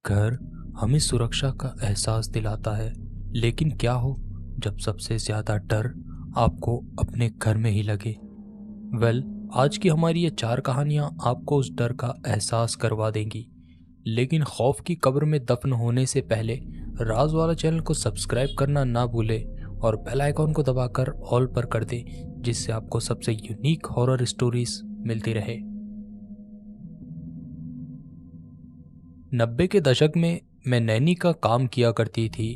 घर हमें सुरक्षा का एहसास दिलाता है, लेकिन क्या हो जब सबसे ज़्यादा डर आपको अपने घर में ही लगे। वेल, आज की हमारी ये 4 कहानियाँ आपको उस डर का एहसास करवा देंगी। लेकिन खौफ की कब्र में दफन होने से पहले राज वाला चैनल को सब्सक्राइब करना ना भूलें और बेल आइकॉन को दबाकर ऑल पर कर दें, जिससे आपको सबसे यूनिक हॉरर स्टोरीज मिलती रहे। 90 के दशक में मैं नैनी का काम किया करती थी।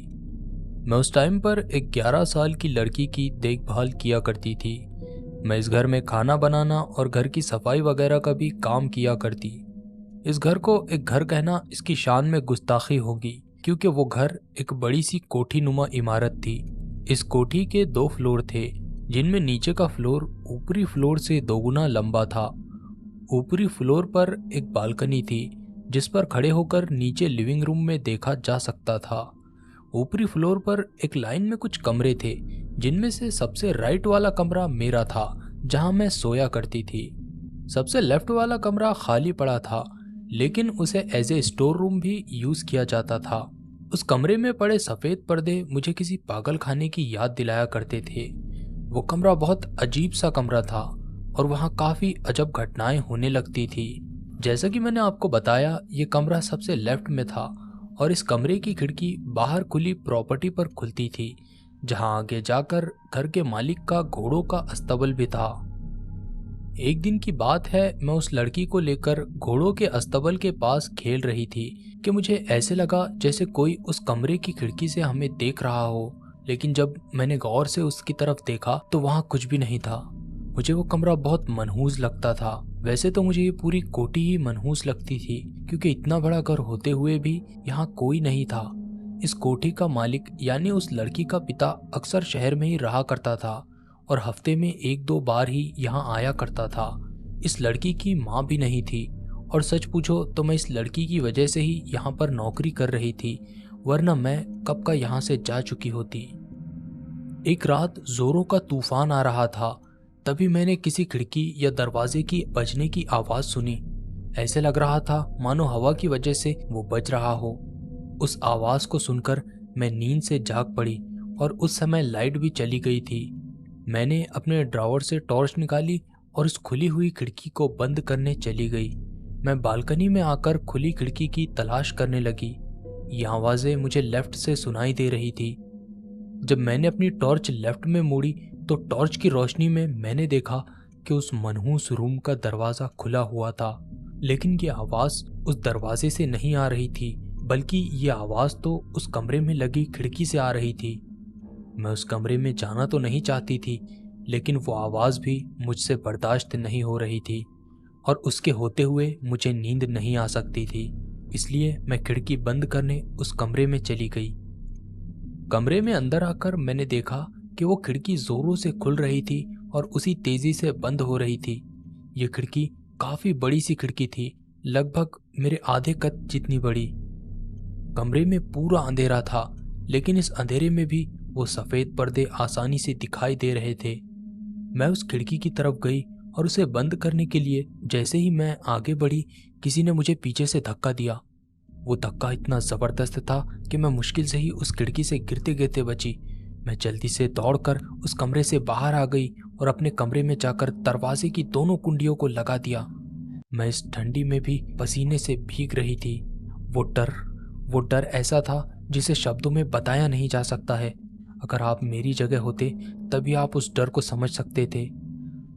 मैं उस टाइम पर एक 11 साल की लड़की की देखभाल किया करती थी। मैं इस घर में खाना बनाना और घर की सफाई वगैरह का भी काम किया करती। इस घर को एक घर कहना इसकी शान में गुस्ताखी होगी, क्योंकि वो घर एक बड़ी सी कोठी नुमा इमारत थी। इस कोठी के 2 फ्लोर थे, जिनमें नीचे का फ्लोर ऊपरी फ्लोर से दोगुना लंबा था। ऊपरी फ्लोर पर एक बालकनी थी, जिस पर खड़े होकर नीचे लिविंग रूम में देखा जा सकता था। ऊपरी फ्लोर पर एक लाइन में कुछ कमरे थे, जिनमें से सबसे राइट वाला कमरा मेरा था, जहां मैं सोया करती थी। सबसे लेफ्ट वाला कमरा खाली पड़ा था, लेकिन उसे एज ए स्टोर रूम भी यूज किया जाता था। उस कमरे में पड़े सफेद पर्दे मुझे किसी पागल खाने की याद दिलाया करते थे। वो कमरा बहुत अजीब सा कमरा था और वहाँ काफी अजब घटनाएं होने लगती थी। जैसा कि मैंने आपको बताया, ये कमरा सबसे लेफ्ट में था और इस कमरे की खिड़की बाहर खुली प्रॉपर्टी पर खुलती थी, जहां आगे जाकर घर के मालिक का घोड़ों का अस्तबल भी था। एक दिन की बात है, मैं उस लड़की को लेकर घोड़ों के अस्तबल के पास खेल रही थी कि मुझे ऐसे लगा जैसे कोई उस कमरे की खिड़की से हमें देख रहा हो। लेकिन जब मैंने गौर से उसकी तरफ देखा तो वहां कुछ भी नहीं था। मुझे वो कमरा बहुत मनहूस लगता था। वैसे तो मुझे ये पूरी कोठी ही मनहूस लगती थी, क्योंकि इतना बड़ा घर होते हुए भी यहाँ कोई नहीं था। इस कोठी का मालिक यानी उस लड़की का पिता अक्सर शहर में ही रहा करता था और हफ्ते में 1-2 बार ही यहाँ आया करता था। इस लड़की की माँ भी नहीं थी और सच पूछो तो मैं इस लड़की की वजह से ही यहाँ पर नौकरी कर रही थी, वरना मैं कब का यहाँ से जा चुकी होती। एक रात जोरों का तूफान आ रहा था, तभी मैंने किसी खिड़की या दरवाजे की बजने की आवाज सुनी। ऐसे लग रहा था मानो हवा की वजह से वो बज रहा हो। उस आवाज को सुनकर मैं नींद से जाग पड़ी और उस समय लाइट भी चली गई थी। मैंने अपने ड्रॉवर से टॉर्च निकाली और उस खुली हुई खिड़की को बंद करने चली गई। मैं बालकनी में आकर खुली खिड़की की तलाश करने लगी। ये आवाजें मुझे लेफ्ट से सुनाई दे रही थी। जब मैंने अपनी टॉर्च लेफ्ट में मोड़ी तो टॉर्च की रोशनी में मैंने देखा कि उस मनहूस रूम का दरवाजा खुला हुआ था। लेकिन ये आवाज उस दरवाजे से नहीं आ रही थी, बल्कि ये आवाज तो उस कमरे में लगी खिड़की से आ रही थी। मैं उस कमरे में जाना तो नहीं चाहती थी, लेकिन वो आवाज भी मुझसे बर्दाश्त नहीं हो रही थी और उसके होते हुए मुझे नींद नहीं आ सकती थी। इसलिए मैं खिड़की बंद करने उस कमरे में चली गई। कमरे में अंदर आकर मैंने देखा कि वो खिड़की जोरों से खुल रही थी और उसी तेजी से बंद हो रही थी। ये खिड़की काफी बड़ी सी खिड़की थी, लगभग मेरे आधे कद जितनी बड़ी। कमरे में पूरा अंधेरा था, लेकिन इस अंधेरे में भी वो सफेद पर्दे आसानी से दिखाई दे रहे थे। मैं उस खिड़की की तरफ गई और उसे बंद करने के लिए जैसे ही मैं आगे बढ़ी, किसी ने मुझे पीछे से धक्का दिया। वो धक्का इतना जबरदस्त था कि मैं मुश्किल से ही उस खिड़की से गिरते गिरते बची। मैं जल्दी से दौड़कर उस कमरे से बाहर आ गई और अपने कमरे में जाकर दरवाजे की दोनों कुंडियों को लगा दिया। मैं इस ठंडी में भी पसीने से भीग रही थी। वो डर ऐसा था जिसे शब्दों में बताया नहीं जा सकता है। अगर आप मेरी जगह होते तभी आप उस डर को समझ सकते थे।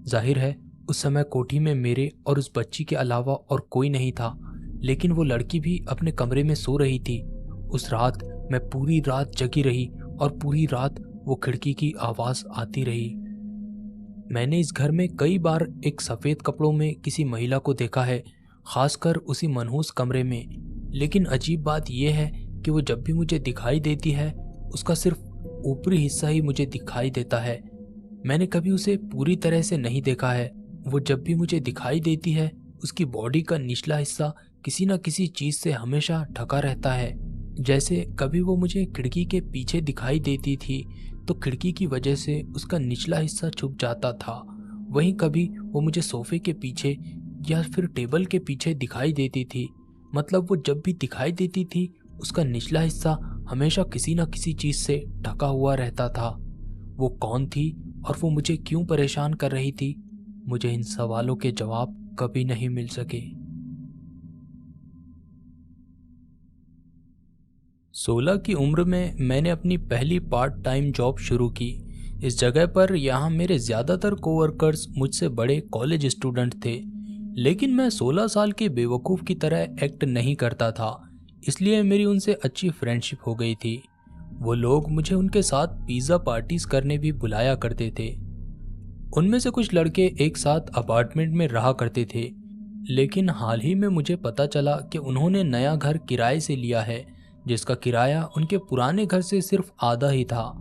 जाहिर है उस समय कोठी में मेरे और उस बच्ची के अलावा और कोई नहीं था, लेकिन वो लड़की भी अपने कमरे में सो रही थी। उस रात मैं पूरी रात जगी रही और पूरी रात वो खिड़की की आवाज आती रही। मैंने इस घर में कई बार एक सफेद कपड़ों में किसी महिला को देखा है, खासकर उसी मनहूस कमरे में। लेकिन अजीब बात यह है कि वो जब भी मुझे दिखाई देती है, उसका सिर्फ ऊपरी हिस्सा ही मुझे दिखाई देता है। मैंने कभी उसे पूरी तरह से नहीं देखा है। वो जब भी मुझे दिखाई देती है, उसकी बॉडी का निचला हिस्सा किसी न किसी चीज से हमेशा ढका रहता है। जैसे कभी वो मुझे खिड़की के पीछे दिखाई देती थी तो खिड़की की वजह से उसका निचला हिस्सा छुप जाता था। वहीं कभी वो मुझे सोफे के पीछे या फिर टेबल के पीछे दिखाई देती थी। मतलब वो जब भी दिखाई देती थी उसका निचला हिस्सा हमेशा किसी न किसी चीज से ढका हुआ रहता था। वो कौन थी और वो मुझे क्यों परेशान कर रही थी, मुझे इन सवालों के जवाब कभी नहीं मिल सके। 16 की उम्र में मैंने अपनी पहली पार्ट टाइम जॉब शुरू की। इस जगह पर यहाँ मेरे ज़्यादातर कोवर्कर्स मुझसे बड़े कॉलेज स्टूडेंट थे, लेकिन मैं 16 साल के बेवकूफ़ की तरह एक्ट नहीं करता था, इसलिए मेरी उनसे अच्छी फ्रेंडशिप हो गई थी। वो लोग मुझे उनके साथ पिज़्ज़ा पार्टीज करने भी बुलाया करते थे। उनमें से कुछ लड़के एक साथ अपार्टमेंट में रहा करते थे, लेकिन हाल ही में मुझे पता चला कि उन्होंने नया घर किराए से लिया है, जिसका किराया उनके पुराने घर से सिर्फ आधा ही था।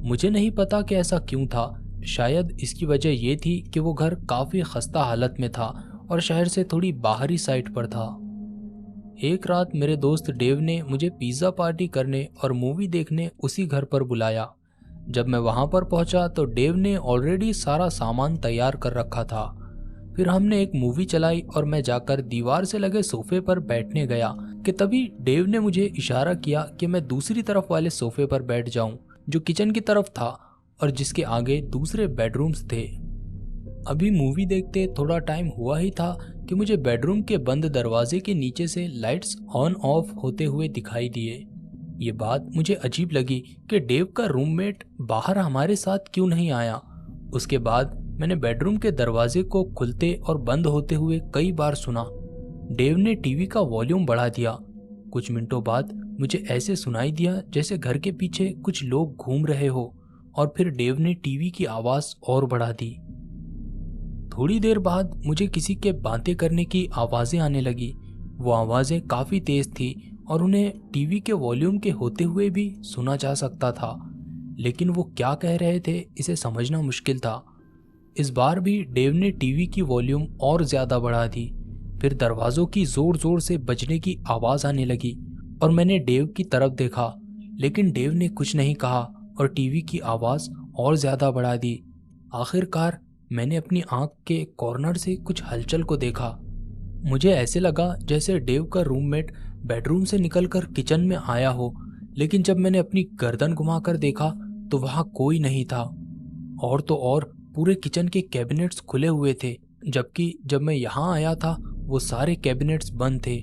मुझे नहीं पता कि ऐसा क्यों था। शायद इसकी वजह ये थी कि वो घर काफ़ी खस्ता हालत में था और शहर से थोड़ी बाहरी साइड पर था। एक रात मेरे दोस्त डेव ने मुझे पिज़्ज़ा पार्टी करने और मूवी देखने उसी घर पर बुलाया। जब मैं वहाँ पर पहुँचा तो डेव ने ऑलरेडी सारा सामान तैयार कर रखा था। फिर हमने एक मूवी चलाई और मैं जाकर दीवार से लगे सोफे पर बैठने गया कि तभी डेव ने मुझे इशारा किया कि मैं दूसरी तरफ वाले सोफे पर बैठ जाऊं, जो किचन की तरफ था और जिसके आगे दूसरे बेडरूम्स थे। अभी मूवी देखते थोड़ा टाइम हुआ ही था कि मुझे बेडरूम के बंद दरवाजे के नीचे से लाइट्स ऑन ऑफ होते हुए दिखाई दिए। ये बात मुझे अजीब लगी कि डेव का रूममेट बाहर हमारे साथ क्यों नहीं आया। उसके बाद मैंने बेडरूम के दरवाजे को खुलते और बंद होते हुए कई बार सुना। डेव ने टीवी का वॉल्यूम बढ़ा दिया। कुछ मिनटों बाद मुझे ऐसे सुनाई दिया जैसे घर के पीछे कुछ लोग घूम रहे हो, और फिर डेव ने टीवी की आवाज़ और बढ़ा दी। थोड़ी देर बाद मुझे किसी के बातें करने की आवाज़ें आने लगी। वो आवाज़ें काफ़ी तेज़ थी और उन्हें टीवी के वॉल्यूम के होते हुए भी सुना जा सकता था, लेकिन वो क्या कह रहे थे इसे समझना मुश्किल था। इस बार भी डेव ने टीवी की वॉल्यूम और ज़्यादा बढ़ा दी। फिर दरवाज़ों की ज़ोर ज़ोर से बजने की आवाज़ आने लगी और मैंने डेव की तरफ देखा, लेकिन डेव ने कुछ नहीं कहा और टीवी की आवाज़ और ज़्यादा बढ़ा दी। आखिरकार मैंने अपनी आँख के कॉर्नर से कुछ हलचल को देखा। मुझे ऐसे लगा जैसे डेव का रूममेट बेडरूम से निकलकर किचन में आया हो, लेकिन जब मैंने अपनी गर्दन घुमाकर देखा तो वहाँ कोई नहीं था। और तो और पूरे किचन के कैबिनेट्स खुले हुए थे, जबकि जब मैं यहाँ आया था वो सारे कैबिनेट्स बंद थे।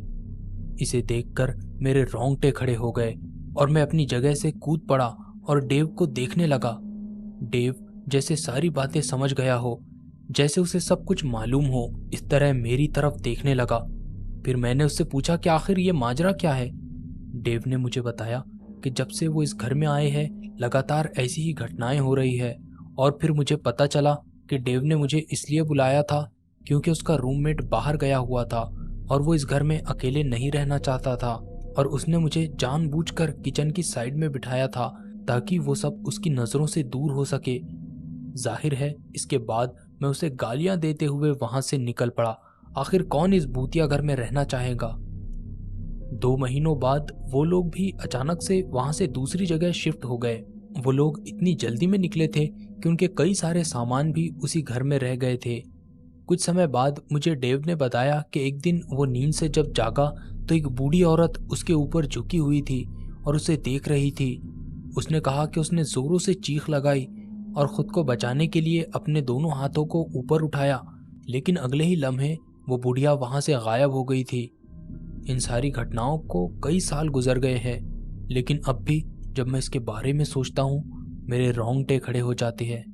इसे देखकर मेरे रोंगटे खड़े हो गए और मैं अपनी जगह से कूद पड़ा और डेव को देखने लगा। डेव जैसे सारी बातें समझ गया हो, जैसे उसे सब कुछ मालूम हो, इस तरह मेरी तरफ देखने लगा। फिर मैंने उससे पूछा कि आखिर ये माजरा क्या है। डेव ने मुझे बताया कि जब से वो इस घर में आए हैं लगातार ऐसी ही घटनाएं हो रही है, और फिर मुझे पता चला कि डेव ने मुझे इसलिए बुलाया था क्योंकि उसका रूममेट बाहर गया हुआ था और वो इस घर में अकेले नहीं रहना चाहता था, और उसने मुझे जानबूझकर किचन की साइड में बिठाया था ताकि वो सब उसकी नज़रों से दूर हो सके। जाहिर है इसके बाद मैं उसे गालियां देते हुए वहां से निकल पड़ा। आखिर कौन इस भूतिया घर में रहना चाहेगा। 2 महीनों बाद वो लोग भी अचानक से वहां से दूसरी जगह शिफ्ट हो गए। वो लोग इतनी जल्दी में निकले थे कि उनके कई सारे सामान भी उसी घर में रह गए थे। कुछ समय बाद मुझे डेव ने बताया कि एक दिन वो नींद से जब जागा तो एक बूढ़ी औरत उसके ऊपर झुकी हुई थी और उसे देख रही थी। उसने कहा कि उसने जोरों से चीख लगाई और खुद को बचाने के लिए अपने दोनों हाथों को ऊपर उठाया, लेकिन अगले ही लम्हे वो बुढ़िया वहां से गायब हो गई थी। इन सारी घटनाओं को कई साल गुजर गए हैं, लेकिन अब भी जब मैं इसके बारे में सोचता हूँ मेरे रोंगटे खड़े हो जाते हैं।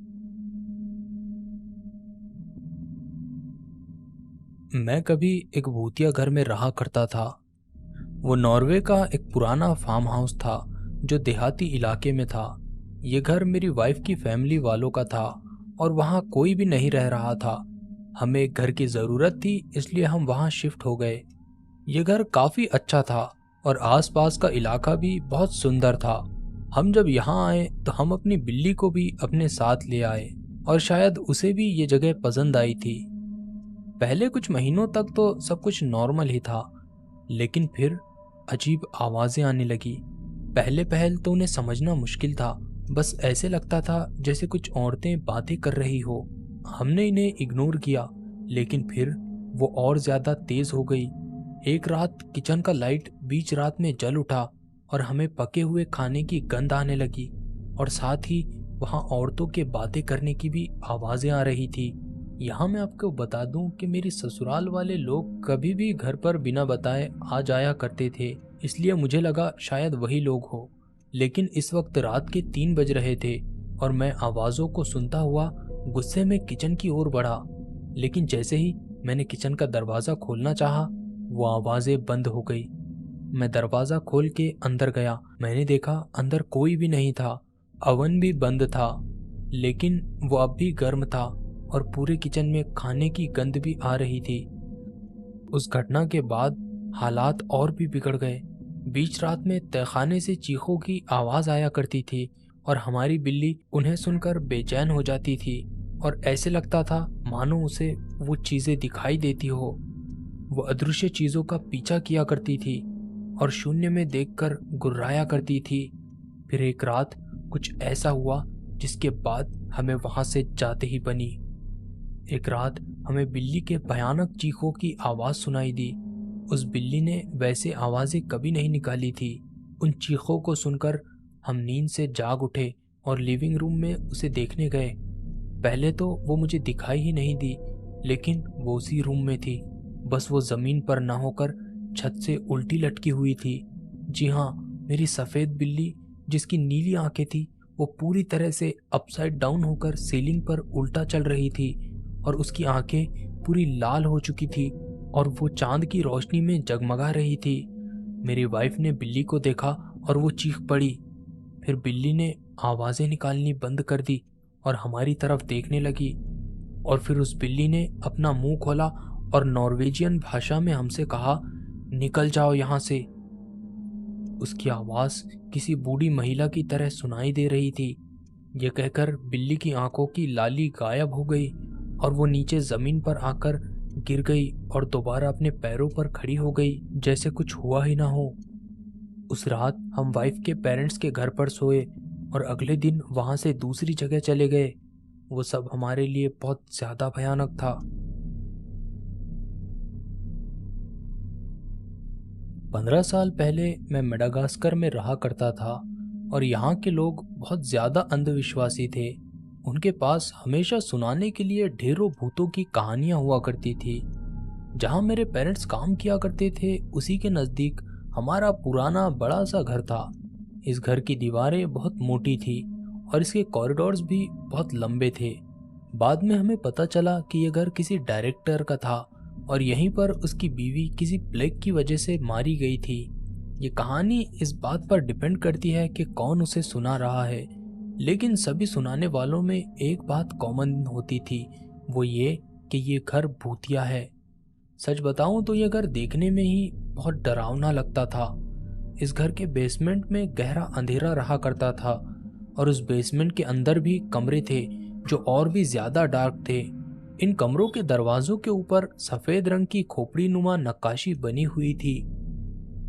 मैं कभी एक भूतिया घर में रहा करता था। वो नॉर्वे का एक पुराना फार्म हाउस था जो देहाती इलाके में था। ये घर मेरी वाइफ की फैमिली वालों का था और वहाँ कोई भी नहीं रह रहा था। हमें एक घर की ज़रूरत थी, इसलिए हम वहाँ शिफ्ट हो गए। ये घर काफ़ी अच्छा था और आसपास का इलाका भी बहुत सुंदर था। हम जब यहाँ आए तो हम अपनी बिल्ली को भी अपने साथ ले आए और शायद उसे भी ये जगह पसंद आई थी। पहले कुछ महीनों तक तो सब कुछ नॉर्मल ही था, लेकिन फिर अजीब आवाज़ें आने लगी। पहल तो उन्हें समझना मुश्किल था, बस ऐसे लगता था जैसे कुछ औरतें बातें कर रही हो। हमने इन्हें इग्नोर किया, लेकिन फिर वो और ज़्यादा तेज़ हो गई। एक रात किचन का लाइट बीच रात में जल उठा और हमें पके हुए खाने की गंध आने लगी और साथ ही वहाँ औरतों के बातें करने की भी आवाज़ें आ रही थी। यहाँ मैं आपको बता दूं कि मेरी ससुराल वाले लोग कभी भी घर पर बिना बताए आ जाया करते थे, इसलिए मुझे लगा शायद वही लोग हो। लेकिन इस वक्त रात के 3 बज रहे थे और मैं आवाज़ों को सुनता हुआ गुस्से में किचन की ओर बढ़ा। लेकिन जैसे ही मैंने किचन का दरवाज़ा खोलना चाहा, वो आवाज़ें बंद हो गई। मैं दरवाज़ा खोल के अंदर गया। मैंने देखा अंदर कोई भी नहीं था, अवन भी बंद था, लेकिन वो अब भी गर्म था और पूरे किचन में खाने की गंध भी आ रही थी। उस घटना के बाद हालात और भी बिगड़ गए। बीच रात में तहखाने से चीखों की आवाज़ आया करती थी और हमारी बिल्ली उन्हें सुनकर बेचैन हो जाती थी और ऐसे लगता था मानो उसे वो चीज़ें दिखाई देती हो। वो अदृश्य चीज़ों का पीछा किया करती थी और शून्य में देखकर गुर्राया करती थी। फिर एक रात कुछ ऐसा हुआ जिसके बाद हमें वहां से जाते ही बनी। एक रात हमें बिल्ली के भयानक चीखों की आवाज़ सुनाई दी। उस बिल्ली ने वैसे आवाज़ें कभी नहीं निकाली थी। उन चीखों को सुनकर हम नींद से जाग उठे और लिविंग रूम में उसे देखने गए। पहले तो वो मुझे दिखाई ही नहीं दी, लेकिन वो उसी रूम में थी। बस वो ज़मीन पर ना होकर छत से उल्टी लटकी हुई थी। जी हाँ, मेरी सफ़ेद बिल्ली जिसकी नीली आंखें थी, वो पूरी तरह से अपसाइड डाउन होकर सीलिंग पर उल्टा चल रही थी और उसकी आंखें पूरी लाल हो चुकी थी और वो चांद की रोशनी में जगमगा रही थी। मेरी वाइफ ने बिल्ली को देखा और वो चीख पड़ी। फिर बिल्ली ने आवाज़ें निकालनी बंद कर दी और हमारी तरफ देखने लगी और फिर उस बिल्ली ने अपना मुंह खोला और नॉर्वेजियन भाषा में हमसे कहा, निकल जाओ यहाँ से। उसकी आवाज़ किसी बूढ़ी महिला की तरह सुनाई दे रही थी। यह कहकर बिल्ली की आंखों की लाली गायब हो गई और वो नीचे ज़मीन पर आकर गिर गई और दोबारा अपने पैरों पर खड़ी हो गई जैसे कुछ हुआ ही ना हो। उस रात हम वाइफ के पेरेंट्स के घर पर सोए और अगले दिन वहाँ से दूसरी जगह चले गए। वो सब हमारे लिए बहुत ज़्यादा भयानक था। 15 साल पहले मैं मेडागास्कर में रहा करता था और यहाँ के लोग बहुत ज़्यादा अंधविश्वासी थे। उनके पास हमेशा सुनाने के लिए ढेरों भूतों की कहानियाँ हुआ करती थी। जहाँ मेरे पेरेंट्स काम किया करते थे उसी के नज़दीक हमारा पुराना बड़ा सा घर था। इस घर की दीवारें बहुत मोटी थी और इसके कॉरिडोर्स भी बहुत लंबे थे। बाद में हमें पता चला कि यह घर किसी डायरेक्टर का था और यहीं पर उसकी बीवी किसी प्लेग की वजह से मारी गई थी। ये कहानी इस बात पर डिपेंड करती है कि कौन उसे सुना रहा है, लेकिन सभी सुनाने वालों में एक बात कॉमन होती थी, वो ये कि ये घर भूतिया है। सच बताऊं तो यह घर देखने में ही बहुत डरावना लगता था। इस घर के बेसमेंट में गहरा अंधेरा रहा करता था और उस बेसमेंट के अंदर भी कमरे थे जो और भी ज्यादा डार्क थे। इन कमरों के दरवाजों के ऊपर सफेद रंग की खोपड़ी नुमा नक्काशी बनी हुई थी।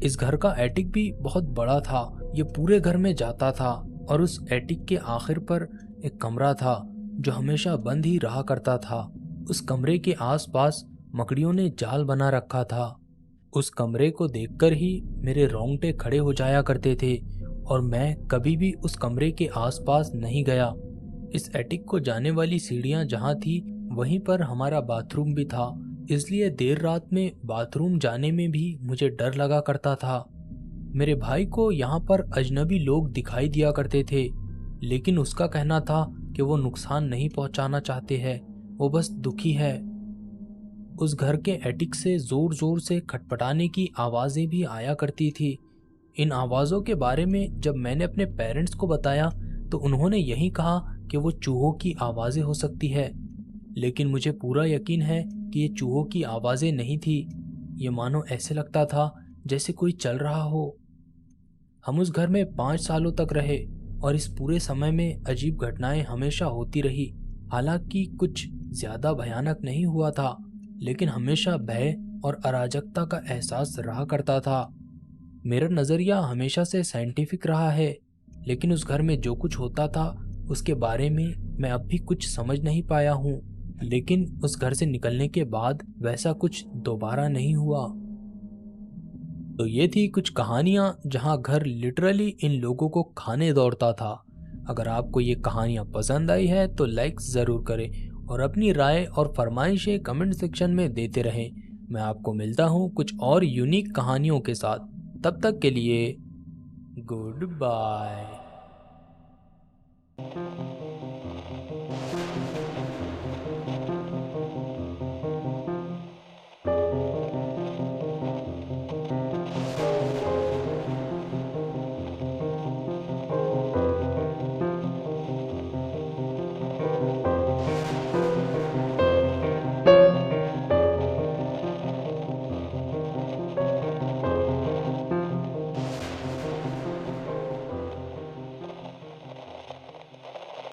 इस घर का एटिक भी बहुत बड़ा था, ये पूरे घर में जाता था और उस एटिक के आखिर पर एक कमरा था जो हमेशा बंद ही रहा करता था। उस कमरे के आसपास मकड़ियों ने जाल बना रखा था। उस कमरे को देखकर ही मेरे रोंगटे खड़े हो जाया करते थे और मैं कभी भी उस कमरे के आसपास नहीं गया। इस एटिक को जाने वाली सीढ़ियां जहां थी वहीं पर हमारा बाथरूम भी था, इसलिए देर रात में बाथरूम जाने में भी मुझे डर लगा करता था। मेरे भाई को यहाँ पर अजनबी लोग दिखाई दिया करते थे, लेकिन उसका कहना था कि वो नुकसान नहीं पहुँचाना चाहते हैं, वो बस दुखी है। उस घर के एटिक से जोर जोर से खटपटाने की आवाज़ें भी आया करती थी। इन आवाज़ों के बारे में जब मैंने अपने पेरेंट्स को बताया तो उन्होंने यही कहा कि वो चूहों की आवाज़ें हो सकती है, लेकिन मुझे पूरा यकीन है कि ये चूहों की आवाज़ें नहीं थी। ये मानो ऐसे लगता था जैसे कोई चल रहा हो। हम उस घर में 5 सालों तक रहे और इस पूरे समय में अजीब घटनाएं हमेशा होती रही। हालांकि कुछ ज़्यादा भयानक नहीं हुआ था, लेकिन हमेशा भय और अराजकता का एहसास रहा करता था। मेरा नज़रिया हमेशा से साइंटिफिक रहा है, लेकिन उस घर में जो कुछ होता था उसके बारे में मैं अब भी कुछ समझ नहीं पाया हूँ। लेकिन उस घर से निकलने के बाद वैसा कुछ दोबारा नहीं हुआ। तो ये थी कुछ कहानियाँ जहाँ घर लिटरली इन लोगों को खाने दौड़ता था। अगर आपको ये कहानियाँ पसंद आई है तो लाइक ज़रूर करें और अपनी राय और फरमाइशें कमेंट सेक्शन में देते रहें। मैं आपको मिलता हूँ कुछ और यूनिक कहानियों के साथ। तब तक के लिए गुड बाय।